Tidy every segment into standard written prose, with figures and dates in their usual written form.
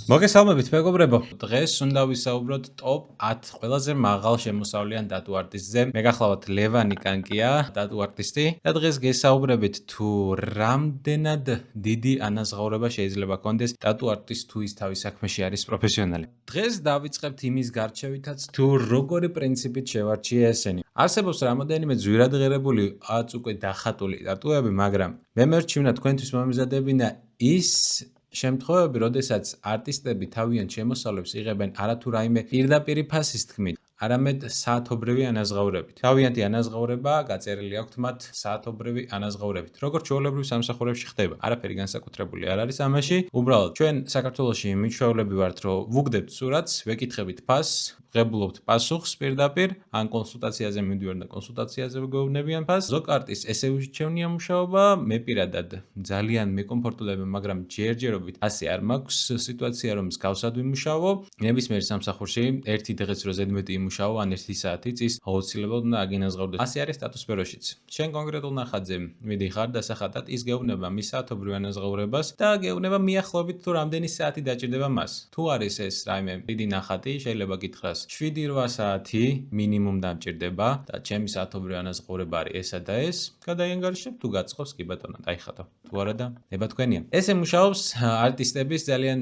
მოგესალმებით მეგობრებო. დღეს უნდა ვისაუბროთ top 10 ყველაზე მაღალ შემოსავლიან ტატუ არტისტზე. მე გახლავთ ლევანი კანკია, ტატუ არტისტი. და დღეს გესაუბრებით თუ რამდენად დიდი ანაზღაურება შეიძლება კონდეს ტატუ არტისტ თუ ის თავის საქმეში არის პროფესიონალი. დღეს დავიწყებთ იმის გარჩევითაც თუ როგორი პრინციპით შევარჩიე ესენი. არსებობს რამოდენიმე ძვირადღირებული უკვე დახატული ტატუები, მაგრამ მე მერჩივნა თქვენთვის მომიზადებინა ის შემთხვევები, როდესაც არტისტები თავიანთ შემოსავლებს იღებენ არათუ რაიმე პირდაპირი ფასის თქმით, არამედ საათობრივი ანაზღაურებით. თავიანთი ანაზღაურება გაწერილი აქვთ მათ საათობრივი ანაზღაურებით. როგორც ჩვეულებრივ სამსახურებში ხდება. არაფერი განსაკუთრებული არ არის ამაში. უბრალოდ ჩვენ საქართველოში მიჩვეულები ვართ, რომ ვუგდებთ სურათს, ვეკითხებით ფასს, ღებულობთ პასუხს პირდაპირ, ან კონსულტაციაზე მივდივართ და კონსულტაციაზე ვგეუბნებიან ფასს. ზოგ არტისტს ესე უშჩევნია მუშაობა, მე პირადად ძალიან მეკომფორტულები, მაგრამ ჯერჯერობით ასე არ მაქვს სიტუაცია, რომ მსგავსად ვიმუშაო. ნებისმიერ სამსახურში ერთი დღეს რო ზედმეტი იმუშაო, ან 1 საათიც ის აუცილებლად უნდა აგინაზღაურდეს. ასე არის სტატუს სფეროშიც. შენ კონკრეტულ ნახატზე მიდიხარ დასახატად, ის გეუბნება მის საათობრივ ანაზღაურებას და გეუბნება მიახლოებით თუ რამდენი საათი დაჭირდება მას. თუ არის ეს რაიმე დიდი ნახატი, შეიძლება გითხრას 7-8 საათი მინიმუმ დამჭირდება და ჩემი საათობრივი ანაზღაურება არის ესა და ეს. გადაიანგარიშებ თუ გაწყობს კი ბატონო, დაიხატო. თუ არა და ნება თქვენია. ესე მუშაობს არტისტების ძალიან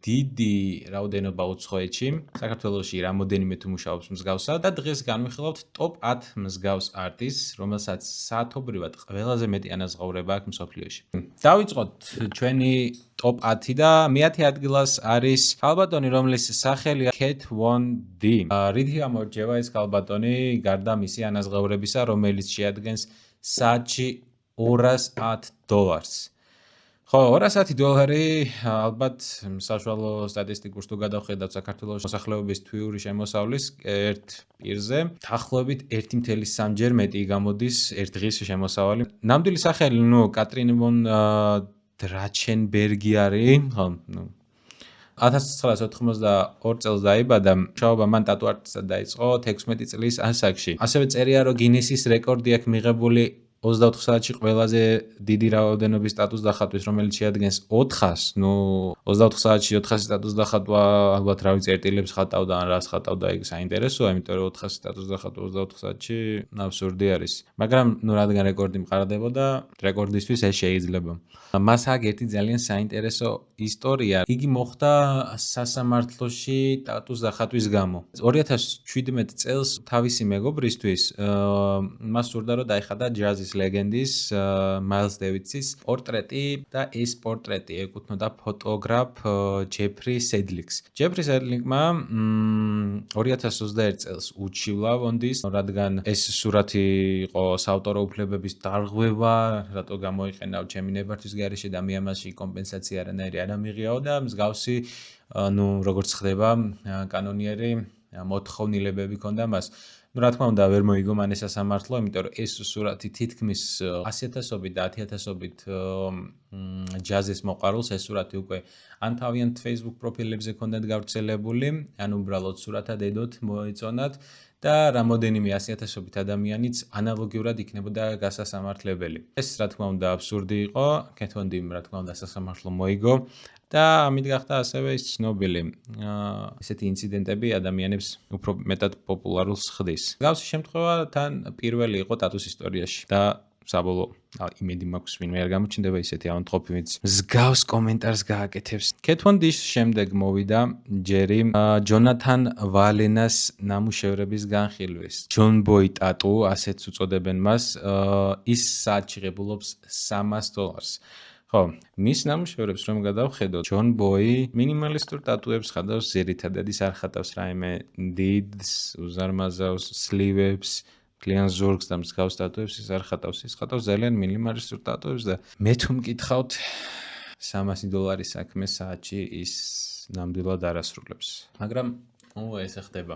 დიდი რაოდენობა უცხოეთში. საქართველოში რამოდენიმე თუ მუშაობს მსგავსად და დღეს განვიხილავთ top 10 მსგავს არტისტს, რომელსაც საათობრივად ყველაზე მეტი ანაზღაურება აქვს მსოფლიოში. დავიწყოთ ჩვენი top 10 და მე-10 ადგილას არის ქალბატონი, რომლის სახელია Kat Von D. რითი გამორჩევა ეს ქალბატონი გარდა მისი ანაზღაურებისა, რომელიც შეადგენს საათში $210. ხო, $210 ალბათ საშუალო სტატისტიკურს თუ გადავხედავთ საქართველოს მოსახლეობის თვიური შემოსავლის ერთ პირზე, დაახლოებით 1.3 მეტი გამოდის ერთ დღის შემოსავალი. ნამდვილი სახელი, კატრინ ვონ დრაჩენბერგი არის, ხო, 1992 წელს დაიბადა. მუშაობა მან ტატუ არტისტად დაიწყო 16 წლის ასაკში. ასევე წერია, რომ გინესის რეკორდი აქვს მიღებული 24 საათში ყველაზე დიდი რაოდენობის სტატუს დახატვის, რომელიც შეადგენს 400. 24 საათში 400 სტატუს დახატვა, ალბათ რა ვიცი, წერტილებს ხატავდა ან რას ხატავდა, იქ საინტერესოა, იმიტომ რომ 400 სტატუს დახატვა 24 საათში აბსურდი არის. მაგრამ რადგან რეკორდი მყარდებოდა, რეკორდისთვის ეს შეიძლება. მას აქვს ერთი ძალიან საინტერესო ისტორია. იგი მოხდა სასამართლოში ტატუს დახატვის გამო. 2017 წელს თავისი მეგობრისთვის მას სურდა, რომ დაეხატა ჯაზის ლეგენდის მაილს დევიდსის პორტრეტი და ეს პორტრეტი ეკუთვნოდა ფოტოგრაფ ჯეფრი სედლიკს. ჯეფრი სედლიკმა 2021 წელს უჩივლა ვონდის, რადგან ეს სურათი იყო საავტორო უფლებების დარღვევა, რატო გამოიყენა ჩემი ნებართვის გარეშე და მე ამაში კომპენსაცია არანაირი არ ამიღიაო და მსგავსი, როგორც ხდება კანონიერი მოთხოვნილებები ჰქონდა მას. რა თქმა უნდა, ვერ მოიგო მან ეს სასამართლო, იმიტომ რომ ეს სურათი თითქმის 100,000-ობით და 10,000-ობით ჯაზის მოყვარულს ეს სურათი უკვე ან თავიანთ Facebook პროფილებზე ჰქონდათ გავრცელებული, ან უბრალოდ სურათად ედოთ მოეწონათ და რამოდენიმე 100,000-ობით ადამიანიც ანალოგიურად იქნებოდა გასასამართლებელი. ეს რა თქმა უნდა აბსურდი იყო, Kat Von D-მ რა თქმა უნდა სასამართლო მოიგო და ამით გახდა ასევე ის ცნობილი. ესეთი ინციდენტები ადამიანებს უფრო მეტად პოპულარულს ხდის. მსგავსი შემთხვევა თან პირველი იყო ტატუს ისტორიაში და საბოლოო იმედი მაქვს ვინმე არ გამოჩნდება ისეთი ავადმყოფი, ვინც მსგავს კომენტარს გააკეთებს. Kat Von D-ს შემდეგ მოვიდა ჯერი ჯონათან ვალენას ნამუშევრების განხილვის. John Boy ტატუ, ასეც უწოდებენ მას, ის საათში ღებულობს $300. ხო, მის ნამუშევრებს რომ გადავხედოთ, John Boy მინიმალისტურ ტატუებს ხატავს, ძირითადად ის არ ხატავს რაიმე დიდს, უზარმაზავს, სლივებს, კლიენ ზურგს და მსგავს ტატუებს ის არ ხატავს, ის ხატავს ძალიან მინიმალისტურ ტატუებს და მე თუ მკითხავთ $300 საქმე საათში ის ნამდვილად არ ასრულებს. მაგრამ ესე ხდება.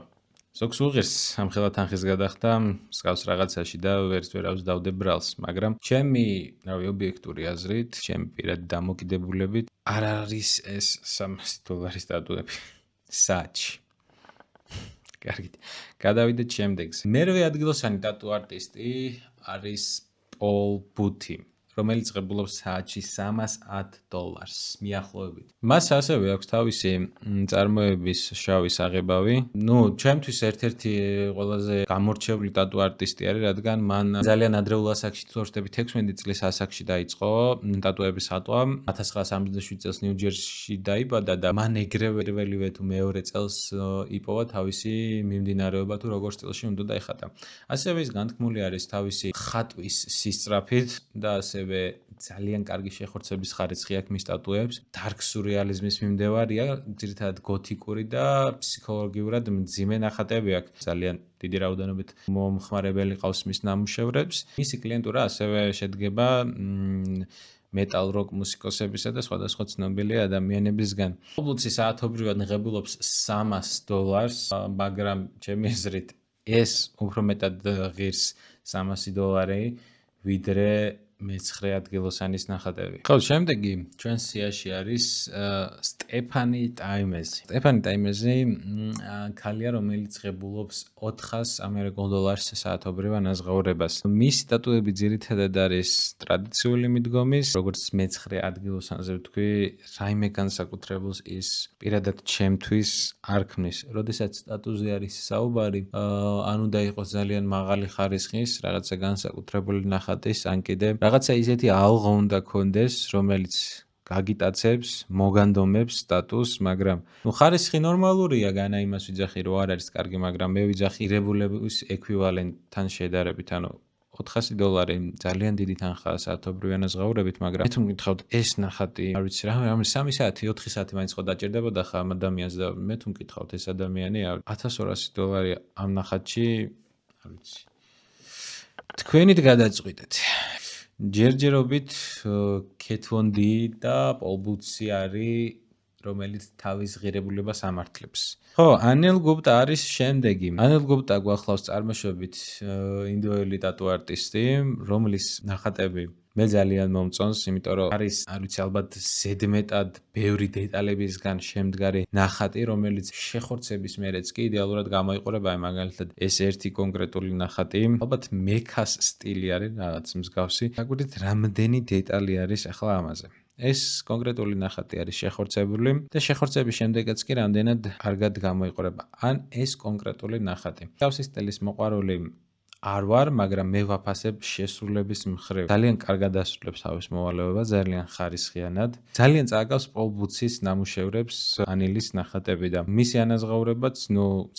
ზოგს უღირს ამხელა თანხის გადახდა მსგავს რაღაცაში და ვერავის დავდებ ბრალს, მაგრამ ჩემი ობიექტური აზრით, ჩემი პირადი დამოკიდებულებით არ არის ეს $300 ტატუები საათში. კარგით, გადავიდეთ შემდეგზე. მერვე ადგილოსანი ტატუ არტისტი არის პოლ ბუთი, რომელიც ღებულობს საათში $310 მიახლოებით. მას ასევე აქვს თავისი წარმოების შავი საღებავი. ჩემთვის ერთ-ერთი ყველაზე გამორჩეული ტატუ არტისტი არის, რადგან მან ძალიან ადრეულ ასაკში, თუ არ ვშტები 16 წლის ასაკში დაიწყო ტატუების ატყვა. 1977 წელს ნიუ-ჯერსიში დაიბადა და მან ეგრევე პირველივე თუ მეორე წელს იპოვა თავისი მიმდინარეობა თუ როგორ სტილში უნდა დაეხატა. ასევე ის განთქმული არის თავისი ხატვის სისწრაფით და ასევე ძალიან კარგი შეხორცების ხარისხი აქვს მის ტატუებს. დარკ სურეალიზმის მიმდევარია, ძირითადად გოთიკური და ფსიქოლოგიურად მძიმე ნახატები აქვს. ძალიან დიდი რაოდენობით მომხმარებელი ყავს მის ნამუშევრებს. მისი კლიენტურა ასევე შედგება მეტალ როკ მუსიკოსებისა და სხვადასხვა ცნობილი ადამიანებისგან. ობლუცი საათობრივად ღებულობს $300, მაგრამ ჩემი აზრით ეს უფრო მეტად ღირს $300, ვიდრე მე-9 ადგილოსანის ნახატები. ხო, შემდეგი ჩვენს სიაში არის სტეფანი ტაიმეზი. სტეფანი ტაიმეზი ქალია, რომელიც ღებულობს $400 საათობრივ ანაზღაურებას. მისი ტატუები ძირითადად არის ტრადიციული მიდგომის, როგორც მე-9 ადგილოსანზე ვთქვი, რაიმე განსაკუთრებულს ის პირადად ჩემთვის არ ქმნის. როდესაც ტატუზე არის საუბარი, ან უნდა იყოს ძალიან მაღალი ხარისხის, რაღაცა განსაკუთრებული ნახატის, ან კიდე რაღაცა ისეთი ალღა უნდა კონდეს, რომელიც გაგიტაცებს, მოგანდომებს სტატუსს, მაგრამ ხარისხი ნორმალურია, განა იმას ვიძახი, რომ არ არის კარგი, მაგრამ მე ვიძახი ღირებულების ექვივალენტთან შედარებით, ანუ $400 ძალიან დიდი თანხაა საათობრივი ანაზღაურებით, მაგრამ მე თუ მკითხავთ ეს ნახატი, არ ვიცი რა, 3 საათი, 4 საათი მაინც ხო დაჭირდებოდა ხა ამ ადამიანს და მე თუ მკითხავთ ეს ადამიანი $1200 ამ ნახატში, არ ვიცი. თქვენით გადაწყვიტეთ. ჯერჯერობით კეთ ვონ დი და პოლ ბუთსი არის, რომელიც თავის ღირებულებას ამართლებს. ხო, ანელ გუპტა არის შემდეგი. ანელ გუპტა გვახლავს წარმოშობით ინდოელი ტატუ არტისტი, რომლის ნახატები მე ძალიან მომწონს, იმიტომ რომ არის, არ ვიცი, ალბათ ზედმეტად ბევრი დეტალებისგან შემდგარი ნახატი, რომელიც შეხორცების მერეც კი იდეალურად გამოიყურება, მაგალითად ეს ერთი კონკრეტული ნახატი, ალბათ მექას სტილი არის, რაღაც მსგავსი. აგვირდით, რამდენი დეტალი არის ახლა ამაზე. ეს კონკრეტული ნახატი არის შეხორცებული და შეხორცების შემდეგაც კი რამდენად კარგად გამოიყურება. ან ეს კონკრეტული ნახატი. თავისი სტილის მოყვარული არ ვარ, მაგრამ მე ვაფასებ შესრულების მხრივ. ძალიან კარგად ასრულებს თავის მოვალეობას, ძალიან ხარისხიანად. ძალიან წააგავს პოლ ბუთსის ნამუშევრებს ანილის ნახატები და მისი ანაზღაურებაც,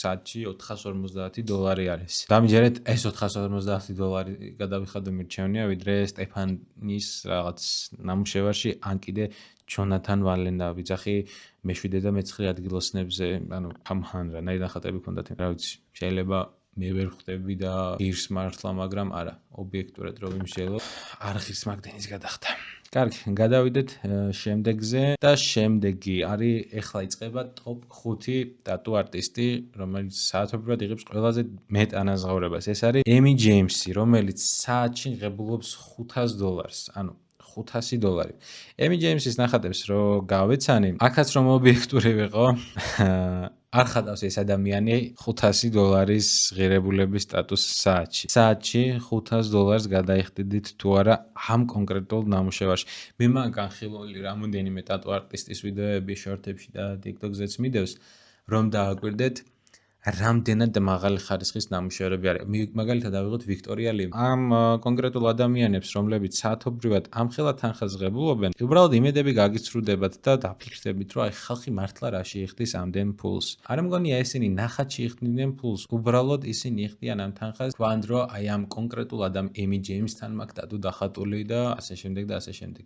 საათში $450 არის. დამჯერეთ ეს $450 გადავიხადო მირჩევნია, ვიდრე სტეფანის რაღაც ნამუშევარში, ან კიდე ჯონათან ვალენა ვიძახი მე-7 და მე-9 ადგილოსნებზე, ანუ ამან რანაირი ნახატები ქონდათ, რა ვიცი, შეიძლება მე ვერ ხვდები და ღირს მართლა, მაგრამ არა, ობიექტურად რომ ვიმსჯელო, არ ღირს მაგდენის გადახდა. კარგი, გადავიდეთ შემდეგზე და შემდეგი არის, ეხლა იწყება ტოპ 5 ტატუ არტისტი, რომელიც საათობრივად იღებს ყველაზე მეტ ანაზღაურებას. ეს არის ემი ჯეიმსი, რომელიც საათში ღებულობს $500, ანუ $500. ემი ჯეიმსის ნახატებს რო გავეცანი, აქაც რომ ობიექტური ვიყო, არ ხატავს ეს ადამიანი $500 ღირებულების სტატუსს საათში. საათში $500 გადაიხდიდით თუ არა ამ კონკრეტულ ნამუშევარში. მე მაგ განხილული რამოდენიმე ტატუ არტისტის ვიდეოები შორტებში და TikTok-ზეც მიდევს, რომ დააკვირდეთ რამდენად მაღალი ხარისხის ნამუშევრები არის. მაგალითად ავიღოთ ვიქტორია ლიმ. ამ კონკრეტულ ადამიანებს, რომლებიც საათობრივად ამხელა თანხას ღებულობენ, უბრალოდ იმედები გაგიცრუდებათ და დაფიქრდებით, რომ აი ხალხი მართლა რა შეიხდის ამდენ ფულს. არ მგონია ესენი ნახატში იხდიდნენ ფულს, უბრალოდ ისინი იხდიან ამ თანხას, თქვან რომ აი ამ კონკრეტულ ემი ჯეიმსთან მაქვს ტატუ დახატული და ასე შემდეგ და ასე შემდეგ.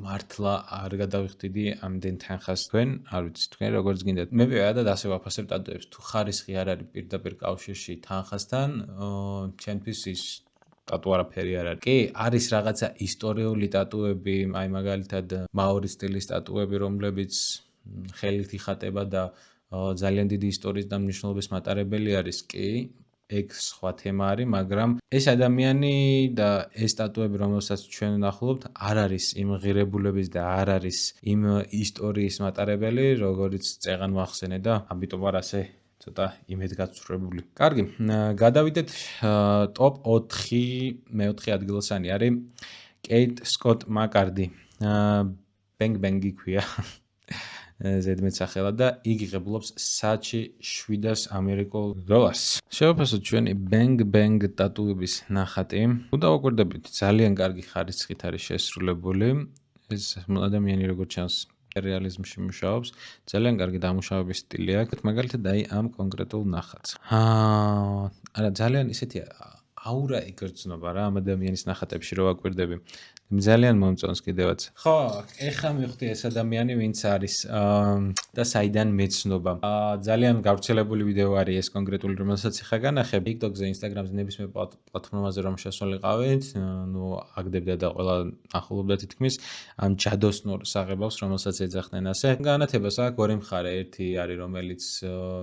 მართლა არ გადავიხდიდი ამდენ თანხას თქვენ, არ ვიცი, თქვენ როგორც გინდათ. მე პირადად ასე ვაფასებ ტატუებს, თუ ხარისხი არ არის პირდაპირ კავშირში თანხასთან, ჩემთვის ის ტატუ არაფერი არ არის. კი, არის რაღაცა ისტორიული ტატუები, აი მაგალითად მაორის სტილის ტატუები, რომლებიც ხელით იხატება და ძალიან დიდი ისტორიის და მნიშვნელობის მატარებელი არის, კი, ეგ სხვა თემა არის, მაგრამ ეს ადამიანი და ეს ტატუები, რომელსაც ჩვენ ვნახულობთ, არ არის იმ ღირებულების და არ არის იმ ისტორიის მატარებელი, როგორც წეღან ვახსენე და ამიტომ არ ასე ცოტა იმედგაცრუებული. კარგი, გადავიდეთ ტოპ 4 მე-4 ადგილოსანი არის კეიტ სკოტ მაკარდი. ბენგ ბენგი ქვია. ზედმეტ სახელად და იგი ღებულობს საათში 700 ამერიკულ დოლარს. შევაფასოთ ჩვენი ბენგ ბენგ ტატუების ნახატი. უდავაკვირდებით, ძალიან კარგი ხარისხით არის შესრულებული. ეს ადამიანი როგორც ჩანს რეალიზმში მუშაობს, ძალიან კარგი დამუშავების სტილი აქვს, მაგალითად აი ამ კონკრეტულ ნახატს. არა, ძალიან ისეთია აურა იგრძნობა რა ამ ადამიანის ნახატებში რო ვაკვირდები. ძალიან მომწონს კიდევაც. ხო, ეხლა მივხვდი ეს ადამიანი ვინც არის და საიდან მეცნობა. ძალიან გავრცელებული ვიდეო არის ეს კონკრეტული, რომელსაც ეხლა განახებ. TikTok-ზე, Instagram-ზე, ნებისმიერ პლატფორმაზე რომ შესულიყავით, ნუ აგდებდა და ყველა ახლობდა თითქმის ამ ჯადოსნურ საღებავს, რომელსაც ეძახდნენ ასე. განათებას აქვს ორი მხარე, ერთი არის რომელიც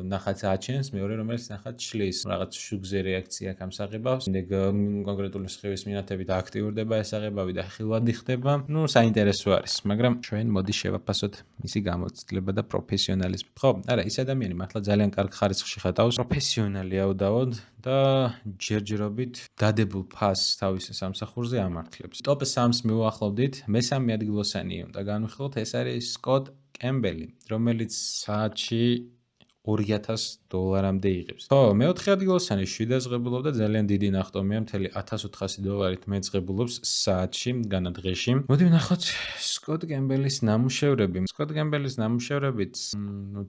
ნახატს აჩენს, მეორე რომელიც ნახატს შლის. რაღაც შუქზე რეაქცია აქვს ამ საღებავს. კონკრეტული სხევის მინათებით აქტიურდება ეს საღებავი და ხილვადი ხდება. ნუ საინტერესო არის, მაგრამ ჩვენ მოდი შევაფასოთ მისი გამოცდილება და პროფესიონალიზმი. ხო, არა, ის ადამიანი მართლა ძალიან კარგ ხარისხში ხატავს, პროფესიონალია უდავოდ და ჯერჯერობით დადებულ ფასს თავის სამსახურზე ამართლებს. ტოპ 3-ს მივუახლოვდით, მესამე ადგილოსანი უნდა განვიხილოთ, ეს არის სკოტ კემბელი, რომელიც საათში $2000-მდე იღებს. ხო, მეოთხე ადგილოსანი 700 ღებულობდა, ძალიან დიდი ნახტომია, მთელი $1400 მეწყებულობს საათში, განა დღეში. მოდი ვნახოთ სკოტ კემბელის ნამუშევრები. სკოტ კემბელის ნამუშევრებიც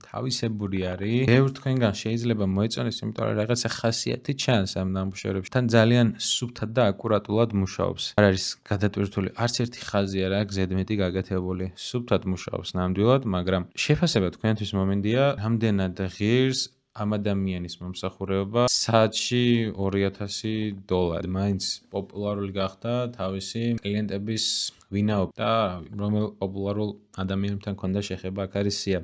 თავისებური არის. ბევრ თქვენგან შეიძლება მოეწონეს, იმიტომ რომ რაღაცა ხასიათი ჩანს ამ ნამუშევრებში. თან ძალიან სუფთად და აკურატულად მუშაობს. არ არის გადატვირთული, არც ერთი ხაზი არ აქვს ზედმეტი გაკეთებული. სუფთად მუშაობს ნამდვილად, მაგრამ შეფასება თქვენთვის მომინდია, რამდენად ღირს ამ ადამიანის მომსახურება საათში $2000. მაინც პოპულარული გახდა თავისი კლიენტების ვინაობა და რომელ პოპულარულ ადამიანებთან ქონდა შეხება აქ არის სია.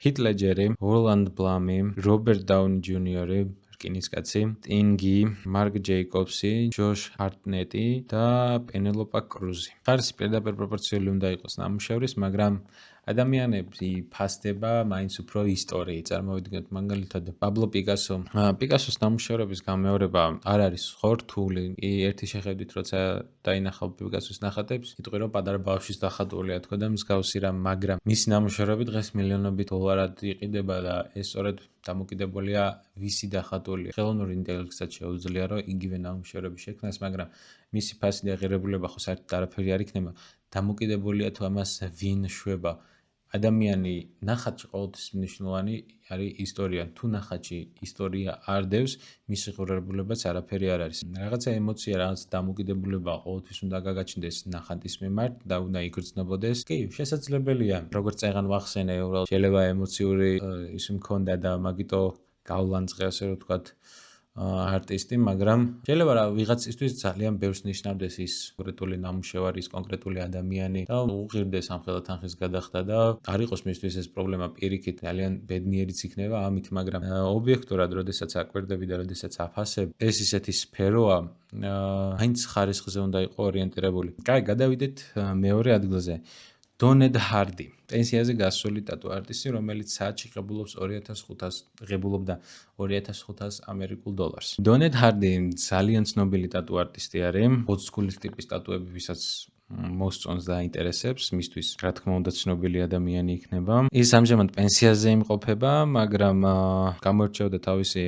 ჰით ლეჯერი, ორლანდ ბლამი, რობერტ დაუნი ჯუნიორი, რკინისკაცი, სტინგი, მარკ ჯეიკობსი, ჯოშ ჰარტნეტი და პენელოპა კრუზი. ხარისხი პირდაპირ პროპორციული უნდა იყოს ნამუშევრის, მაგრამ ადამიანები ფასდება მაინც უფრო ისტორიით. წარმოვიდგინოთ მაგალითად პაბლო პიკასო. პიკასოს ნამუშევრების გამეორება არ არის ხორთული. ერთი შეხედვით როცა დაინახავ პიკასოს ნახატებს, იტყვი რომ პატარა ბავშვის დახატულია თქო და მსგავსი რამ, მაგრამ მისი ნამუშევრები დღეს მილიონობით დოლარად იყიდება და ეს სწორედ დამოკიდებულია ვისი დახატულია. ხელოვნურ ინტელექტსაც შეუძლია რომ იგივე ნამუშევრები შექმნას, მაგრამ მისი ფასი და ღირებულება ხო საერთოდ არაფერი არ იქნება. დამოკიდებულია თუ ამას ვინ შვება. ადამიანი ნახატში ყოველთვის მნიშვნელოვანი არის ისტორია. თუ ნახატში ისტორია არ დევს, მისი ღირებულებაც არაფერი არ არის. რაღაცა ემოცია, რაღაცა დამოკიდებულება ყოველთვის უნდა გაგაჩნდეს ნახატის მიმართ და უნდა იგრძნობოდეს. კი, შესაძლებელია. როგორც წეღან ვახსენე, უბრალოდ შეიძლება ემოციური ის მქონდა და მაგიტო გავლანძღე ასე რომ ვთქვათ არტისტი, მაგრამ შეიძლება რა ვიღაცისთვის ძალიან ბევრს ნიშნავდეს ის კონკრეტული ნამუშევარი, ის კონკრეტული ადამიანი და უღირდეს ამ ხელათანხის გადახდა და არ იყოს მისთვის ეს პრობლემა პირიქით ძალიან ბედნიერიც იქნება ამით, მაგრამ ობიექტურად, როდესაც აკვირდები და როდესაც აფასებ, ეს ისეთი სფეროა, აინც ხარისხზე უნდა იყო ორიენტირებული. კაი, გადავიდეთ მეორე ადგილზე. დონედ ჰარდი, პენსიაზე გასული ტატუ არტისტი, რომელიც საათში ღებულობდა $2500 ამერიკულ დოლარს. დონედ ჰარდი ძალიან ცნობილი ტატუ არტისტი არის, ოლდსკულის ტიპის ტატუები, ვისაც მოსწონს და აინტერესებს, მისთვის რა თქმა უნდა ცნობილი ადამიანი იქნება. ის ამჟამად პენსიაზე იმყოფება, მაგრამ გამოირჩეოდა თავისი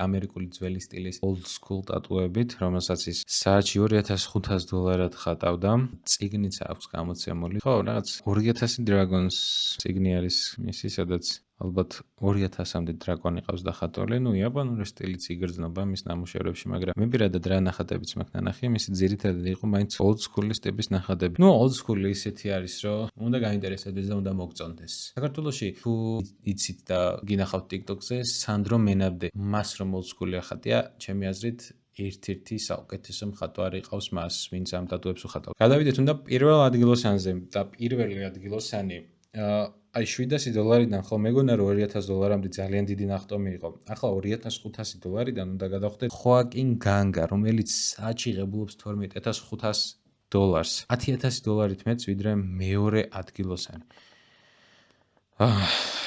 ამერიკული ძველი სტილის ოლდსკულ ტატუებით, რომელსაც ის საათში $2500 ხატავდა. წიგნიც აქვს გამოცემული. ხო, რაღაც 2000 დრაგონს წიგნი არის მისი, სადაც ალბათ 2000-მდე დრაკონი ყავს დახატული. ნუ იაპონური სტილიც იგრძნობა მის ნამუშევრებში, მაგრამ მე პირადად რა ნახატებიც მაქვს ნანახი, მისი ძირითადად იყო მაინც ოლდსკულის ტიპის ნახატები. ნუ ოლდსკული ისეთი არის, რომ უნდა გაინტერესებდეს და უნდა მოგწონდეს. საქართველოში თუ იცით და გინახავთ TikTok-ზე, სანდრო მენაბდე, მას რომ ოლდსკული ახატია, ჩემი აზრით ერთ-ერთი საუკეთესო მხატვარი ყავს მას, ვინც ამ ტატუებს უხატავს. გადავიდეთ უნდა პირველ ადგილოსანზე და პირველი ადგილოსანი აი $700-დან ხო მეგონა რომ $2000-მდე ძალიან დიდი ნახტომი იყო. ახლა $2500-დან უნდა გადავხდეთ ხოაკინ განგა, რომელიც საათში ღებულობს $12500. $10,000-ით მეც ვიდრე მეორე ადგილოსანი.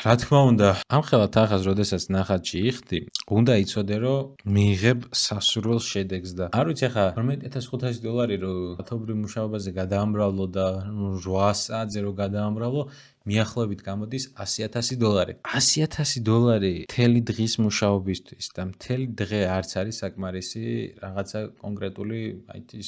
რა თქმა უნდა, ამხელა თანხას როდესაც ნახატში იხდი, უნდა იცოდე, რომ მიიღებ სასურველ შედეგს და არ ვიცი ახლა $12500 რო ათობრივ მუშაობაზე გადაამრავლო და 8 საათზე რო გადაამრავლო, მიახლოებით გამოდის $100,000. $100,000 მთელი დღის მუშაობისთვის და მთელი დღე არც არის საკმარისი რაღაცა კონკრეტული,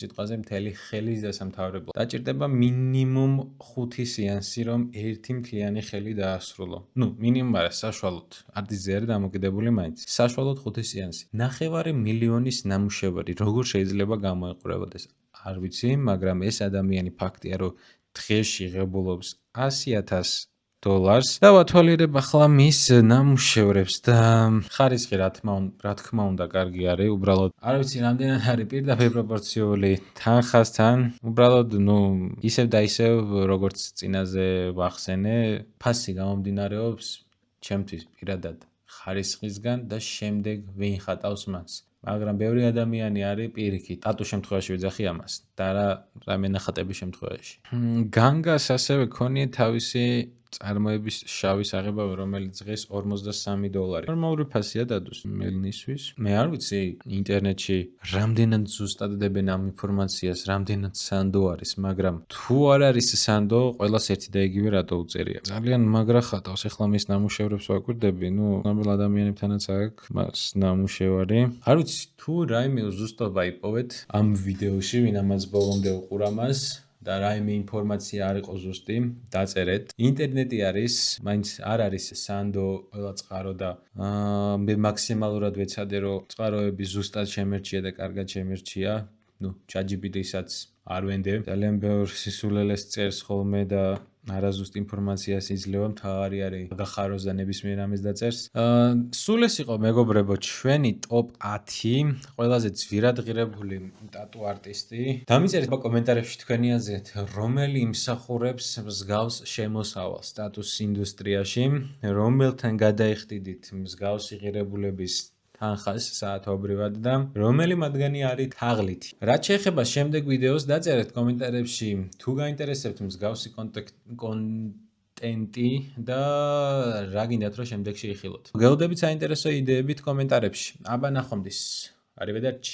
სიტყვაზე მთელი ხელის დასამთავრებლად. დაჭირდება მინიმუმ 5 სეანსი, რომ ერთი მთლიანი ხელი დაასრულო. მინიმუმ არა, საშუალოდ. არტისტზე არის დამოკიდებული მაინც. საშუალოდ 5 სეანსი. 500,000 ნამუშევარი როგორ შეიძლება გამოეყურებოდეს? არ ვიცი, მაგრამ ეს ადამიანი ფაქტია, რომ დღეში ღებულობს $100,000 და ვათვალიერებ ახლა მის ნამუშევრებს და ხარისხი რა თქმა უნდა კარგი არის, უბრალოდ არ ვიცი რამდენად არის პირდაპირ პროპორციული თანხასთან, უბრალოდ ისევ და ისევ როგორც წინაზე ვახსენე, ფასი გამომდინარეობს ჩემთვის პირადად ხარისხისგან და შემდეგ ვინ ხატავს მას. მაგრამ ბევრი ადამიანი არის პირიქით, ტატუს შემთხვევაში ვიძახი ამას და რა მენახატების შემთხვევაში. განგას ასევე ქონია თავისი წარმოების შავი საღებავი, რომელიც დღეს $43. ნორმალური ფასია დადუს მელნისთვის. მე არ ვიცი ინტერნეტში რამდენად ზუსტად დებენ ამ ინფორმაციას, რამდენად სანდო არის, მაგრამ თუ არ არის სანდო, ყველას ერთი და იგივე რატო უწერია. ძალიან მაგრა ხატავს, ეხლა მის ნამუშევრებს ვაკვირდები, ნამდვილ ადამიანებთანაც აქვს მას ნამუშევარი. არ ვიცი თუ რაიმე ზუსტობა იპოვეთ ამ ვიდეოში, ვინ ამას ბოლომდე უყურა მას. და რაიმე ინფორმაცია არ იყო ზუსტი, დაწერეთ. ინტერნეტი არის, მაინც არ არის სანდო ყველა წყარო და მე მაქსიმალურად ვეცადე, რომ წყაროები ზუსტად შემერჩია და კარგად შემერჩია. ChatGPT-საც არ ვენდებ. ძალიან ბევრ სისულელეს წერს ხოლმე და არაზუსტ ინფორმაციას იძლევა, მთავარი არის გახაროს და ნებისმიერ რამეს დაწერს. სულ ეს იყო მეგობრებო ჩვენი ტოპ 10 ყველაზე ძვირადღირებული ტატუ არტისტი. დამიწერეთ კომენტარებში თქვენი აზრით, რომელი იმსახურებს მსგავს შემოსავალს ტატუს ინდუსტრიაში, რომელთან გადაიხდიდით მსგავსი ღირებულების თანხას საათობრივად და რომელი მათგანი არის თაღლითი. რაც შეეხება შემდეგ ვიდეოს, დაწერეთ კომენტარებში თუ გაინტერესებთ მსგავსი კონტენტი და რა გინდათ რომ შემდეგში იხილოთ. გელოდებით საინტერესო იდეებით კომენტარებში. აბა ნახვამდის. Arrivederci.